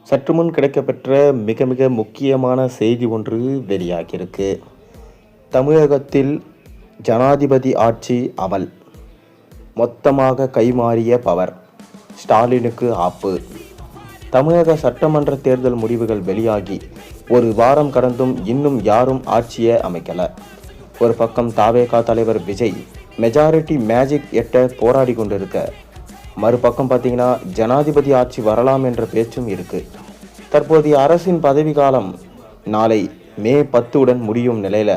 சற்று முன் கிடைக்கப்பெற்ற மிக மிக முக்கியமான செய்தி ஒன்று வெளியாகியிருக்கு. தமிழகத்தில் ஜனாதிபதி ஆட்சி அமல். மொத்தமாக கைமாறிய பவர். ஸ்டாலினுக்கு ஆப்பு. தமிழக சட்டமன்ற தேர்தல் முடிவுகள் வெளியாகி ஒரு வாரம் கடந்தும் இன்னும் யாரும் ஆட்சியை அமைக்கல. ஒரு பக்கம் தாவேகா தலைவர் விஜய் மெஜாரிட்டி மேஜிக் எட்ட போராடி கொண்டிருக்க, மறுபக்கம் பார்த்தீங்கன்னா ஜனாதிபதி ஆட்சி வரலாம் என்ற பேச்சும் இருக்கு. தற்போதைய அரசின் பதவிக்காலம் நாளை மே 10 முடியும் நிலையில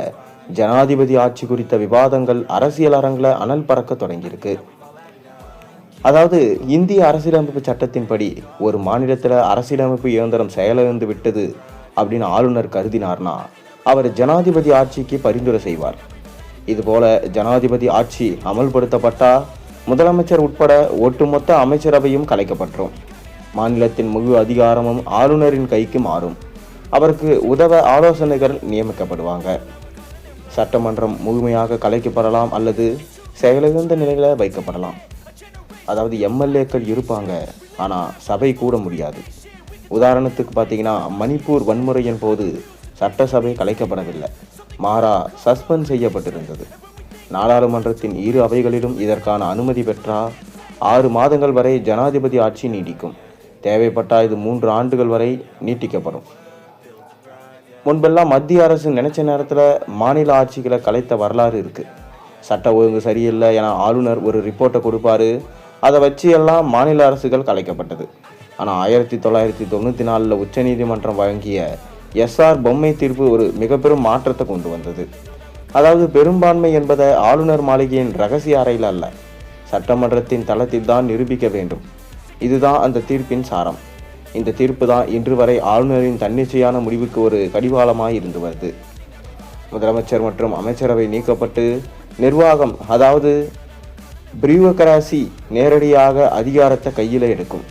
ஜனாதிபதி ஆட்சி குறித்த விவாதங்கள் அரசியல் அரங்கில் அனல் பறக்க தொடங்கியிருக்கு. அதாவது இந்திய அரசியலமைப்பு சட்டத்தின்படி ஒரு மாநிலத்தில் அரசியலமைப்பு இயந்திரம் செயலிழந்து விட்டது அப்படின்னு ஆளுநர் கருதினார்னா அவர் ஜனாதிபதி ஆட்சிக்கு பரிந்துரை செய்வார். இதுபோல ஜனாதிபதி ஆட்சி அமல்படுத்தப்பட்டா முதலமைச்சர் உட்பட ஒட்டுமொத்த அமைச்சரவையும் கலைக்கப்பட்டுரும். மாநிலத்தின் முழு அதிகாரமும் ஆளுநரின் கைக்கு மாறும். அவருக்கு உதவ ஆலோசனைகள் நியமிக்கப்படுவாங்க. சட்டமன்றம் முழுமையாக கலைக்கப்படலாம் அல்லது செயலிழந்த நிலையில வைக்கப்படலாம். அதாவது எம்எல்ஏக்கள் இருப்பாங்க, ஆனால் சபை கூட முடியாது. உதாரணத்துக்கு பார்த்தீங்கன்னா மணிப்பூர் வன்முறையின் போது சட்டசபை கலைக்கப்படவில்லை, மாறா சஸ்பெண்ட் செய்யப்பட்டிருந்தது. நாடாளுமன்றத்தின் இரு அவைகளிலும் இதற்கான அனுமதி பெற்றால் 6 மாதங்கள் வரை ஜனாதிபதி ஆட்சி நீடிக்கும். தேவைப்பட்டால் இது 3 ஆண்டுகள் வரை நீட்டிக்கப்படும். முன்பெல்லாம் மத்திய அரசு நினைச்ச நேரத்தில் மாநில ஆட்சிகளை கலைத்த வரலாறு இருக்கு. சட்ட ஒழுங்கு சரியில்லை என ஆளுநர் ஒரு ரிப்போர்ட்டை கொடுப்பாரு, அதை வச்சு எல்லாம் மாநில அரசுகள் கலைக்கப்பட்டது. ஆனால் 1994 உச்சநீதிமன்றம் வழங்கிய எஸ்ஆர் பொம்மை தீர்ப்பு ஒரு மிக பெரும் மாற்றத்தை கொண்டு வந்தது. அதாவது பெரும்பான்மை என்பதை ஆளுநர் மாளிகையின் ரகசிய அறையில் அல்ல, சட்டமன்றத்தின் தளத்தில் தான் நிரூபிக்க வேண்டும். இதுதான் அந்த தீர்ப்பின் சாரம். இந்த தீர்ப்பு தான் இன்று வரை ஆளுநரின் தன்னிச்சையான முடிவுக்கு ஒரு கடிவாளமாய் இருந்து வருது. முதலமைச்சர் மற்றும் அமைச்சரவை நீக்கப்பட்டு நிர்வாகம், அதாவது பியூரோக்ராசி நேரடியாக அதிகாரத்தை கையில் எடுக்கும்.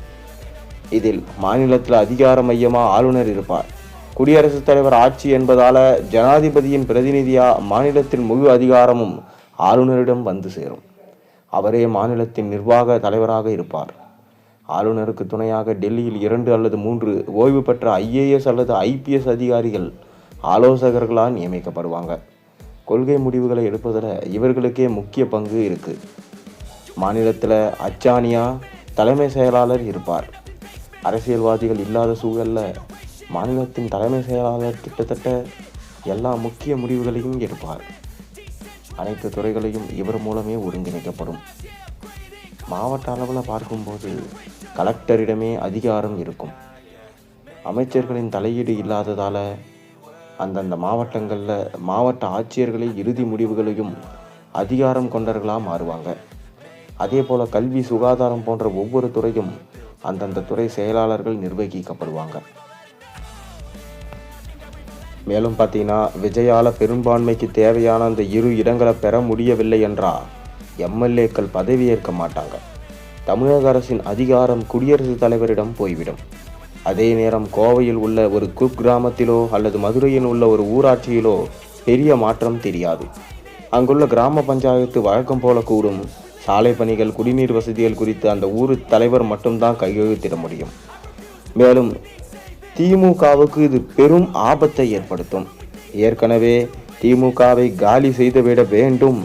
இதில் மாநிலத்தில் அதிகார மையமா ஆளுநர் இருப்பார். குடியரசுத் தலைவர் ஆட்சி என்பதால ஜனாதிபதியின் பிரதிநிதியா மாநிலத்தின் முழு அதிகாரமும் ஆளுநரிடம் வந்து சேரும். அவரே மாநிலத்தின் நிர்வாக தலைவராக இருப்பார். ஆளுநருக்கு துணையாக டெல்லியில் 2 அல்லது 3 ஓய்வு பெற்ற IAS அல்லது IPS அதிகாரிகள் ஆலோசகர்களால் நியமிக்கப்படுவாங்க. கொள்கை முடிவுகளை எடுப்பதில் இவர்களுக்கே முக்கிய பங்கு இருக்கு. மாநிலத்தில் அச்சானியா தலைமை செயலாளர் இருப்பார். அரசியல்வாதிகள் இல்லாத சூழலில் மாநிலத்தின் தலைமை செயலாளர் கிட்டத்தட்ட எல்லா முக்கிய முடிவுகளையும் எடுப்பார். அனைத்து துறைகளையும் இவர் மூலமே ஒருங்கிணைக்கப்படும். மாவட்ட அளவில் பார்க்கும்போது கலெக்டரிடமே அதிகாரம் இருக்கும். அமைச்சர்களின் தலையீடு இல்லாததால் அந்தந்த மாவட்டங்களில் மாவட்ட ஆட்சியர்களே இறுதி முடிவுகளையும் அதிகாரம் கொண்டவர்களாக மாறுவாங்க. அதே போல் கல்வி, சுகாதாரம் போன்ற ஒவ்வொரு துறையும் அந்தந்த துறை செயலாளர்கள் நிர்வகிக்கப்படுவாங்க. மேலும் பார்த்தீங்கன்னா விஜயால பெரும்பான்மைக்கு தேவையான அந்த 2 இடங்களை பெற முடியவில்லை என்றால் எம்எல்ஏக்கள் பதவியேற்க மாட்டாங்க. தமிழக அரசின் அதிகாரம் குடியரசுத் தலைவரிடம் போய்விடும். அதே நேரம் கோவையில் உள்ள ஒரு குக்கிராமத்திலோ அல்லது மதுரையில் உள்ள ஒரு ஊராட்சியிலோ பெரிய மாற்றம் தெரியாது. அங்குள்ள கிராம பஞ்சாயத்து வழக்கம் போல கூடும். சாலை பணிகள், குடிநீர் வசதிகள் குறித்து அந்த ஊர் தலைவர் மட்டும்தான் கையெழுத்திட முடியும். மேலும் திமுகவுக்கு இது பெரும் ஆபத்தை ஏற்படுத்தும். ஏற்கனவே திமுகவை காலி செய்துவிட வேண்டும்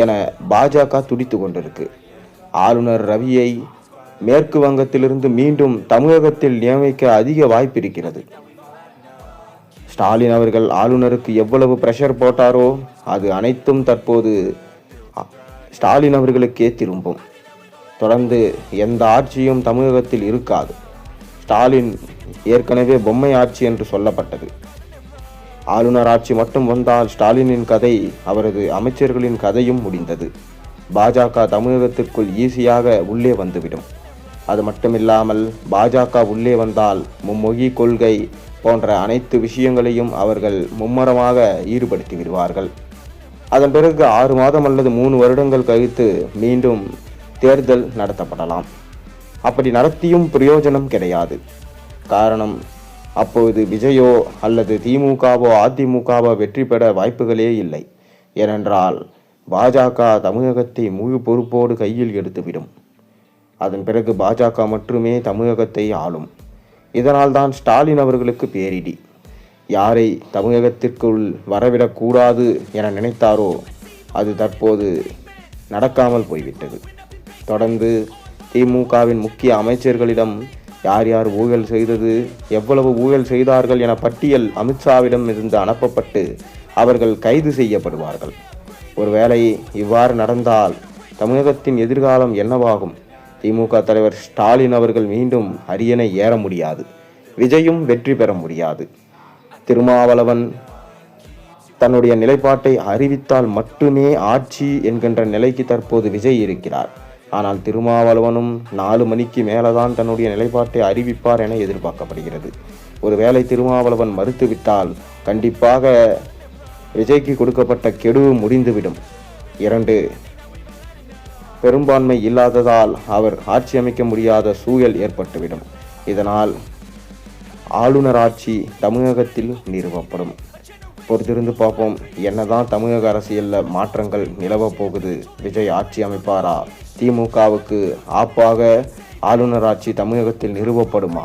என பாஜக துடித்து கொண்டிருக்கு. ஆளுநர் ரவியை மேற்கு வங்கத்திலிருந்து மீண்டும் தமிழகத்தில் நியமிக்க அதிக வாய்ப்பு இருக்கிறது. ஸ்டாலின் அவர்கள் ஆளுநருக்கு எவ்வளவு பிரஷர் போட்டாரோ அது அனைத்தும் தற்போது ஸ்டாலின் அவர்களுக்கே திரும்பும். தொடர்ந்து எந்த ஆட்சியும் தமிழகத்தில் இருக்காது. ஸ்டாலின் ஏற்கனவே பொம்மை ஆட்சி என்று சொல்லப்பட்டது. ஆளுநர் ஆட்சி மட்டும் வந்தால் ஸ்டாலினின் கதை, அவரது அமைச்சர்களின் கதையும் முடிந்தது. பாஜக தமிழகத்திற்குள் ஈஸியாக உள்ளே வந்துவிடும். அது மட்டுமில்லாமல் பாஜக உள்ளே வந்தால் மும்மொழி கொள்கை போன்ற அனைத்து விஷயங்களையும் அவர்கள் மும்மரமாக ஈடுபடுத்தி விடுவார்கள். அதன் பிறகு 6 மாதம் அல்லது 3 வருடங்கள் கழித்து மீண்டும் தேர்தல் நடத்தப்படலாம். அப்படி நடத்தியும் பிரயோஜனம் கிடையாது. காரணம், அப்போது விஜயோ அல்லது திமுகவோ அதிமுகவோ வெற்றி பெற வாய்ப்புகளே இல்லை. ஏனென்றால் பாஜக தமிழகத்தை முழு பொறுப்போடு கையில் எடுத்துவிடும். அதன் பிறகு பாஜக மட்டுமே தமிழகத்தை ஆளும். இதனால் தான் ஸ்டாலின் அவர்களுக்கு பேரிடி. யாரை தமிழகத்திற்குள் வரவிடக்கூடாது என நினைத்தாரோ அது தற்போது நடக்காமல் போய்விட்டது. தொடர்ந்து திமுகவின் முக்கிய அமைச்சர்களிடம் யார் யார் ஊழல் செய்தது, எவ்வளவு ஊழல் செய்தார்கள் என பட்டியல் அமித்ஷாவிடம் இருந்து அனுப்பப்பட்டு அவர்கள் கைது செய்யப்படுவார்கள். ஒருவேளை இவ்வாறு நடந்தால் தமிழகத்தின் எதிர்காலம் என்னவாகும்? திமுக தலைவர் ஸ்டாலின் அவர்கள் மீண்டும் அரியணை ஏற முடியாது, விஜயும் வெற்றி பெற முடியாது. திருமாவளவன் தன்னுடைய நிலைப்பாட்டை அறிவித்தால் மட்டுமே ஆட்சி என்கின்ற நிலைக்கு தற்போது விஜய் இருக்கிறார். ஆனால் திருமாவளவனும் 4 மணிக்கு மேலதான் தன்னுடைய நிலைப்பாட்டை அறிவிப்பார் என எதிர்பார்க்கப்படுகிறது. ஒருவேளை திருமாவளவன் மறுத்துவிட்டால் கண்டிப்பாக விஜய்க்கு கொடுக்கப்பட்ட கெடு முடிந்துவிடும். 2 பெரும்பான்மை இல்லாததால் அவர் ஆட்சி அமைக்க முடியாத சூழல் ஏற்பட்டுவிடும். இதனால் ஆளுநர் ஆட்சி தமிழகத்தில் நிறுவப்படும். பொறுத்திருந்து பார்ப்போம், என்னதான் தமிழக அரசியலில் மாற்றங்கள் நிலவப் போகுது. விஜய் ஆட்சி அமைப்பாரா? திமுகவுக்கு ஆப்பாக ஆளுநர் ஆட்சி தமிழகத்தில் நிறுவப்படுமா?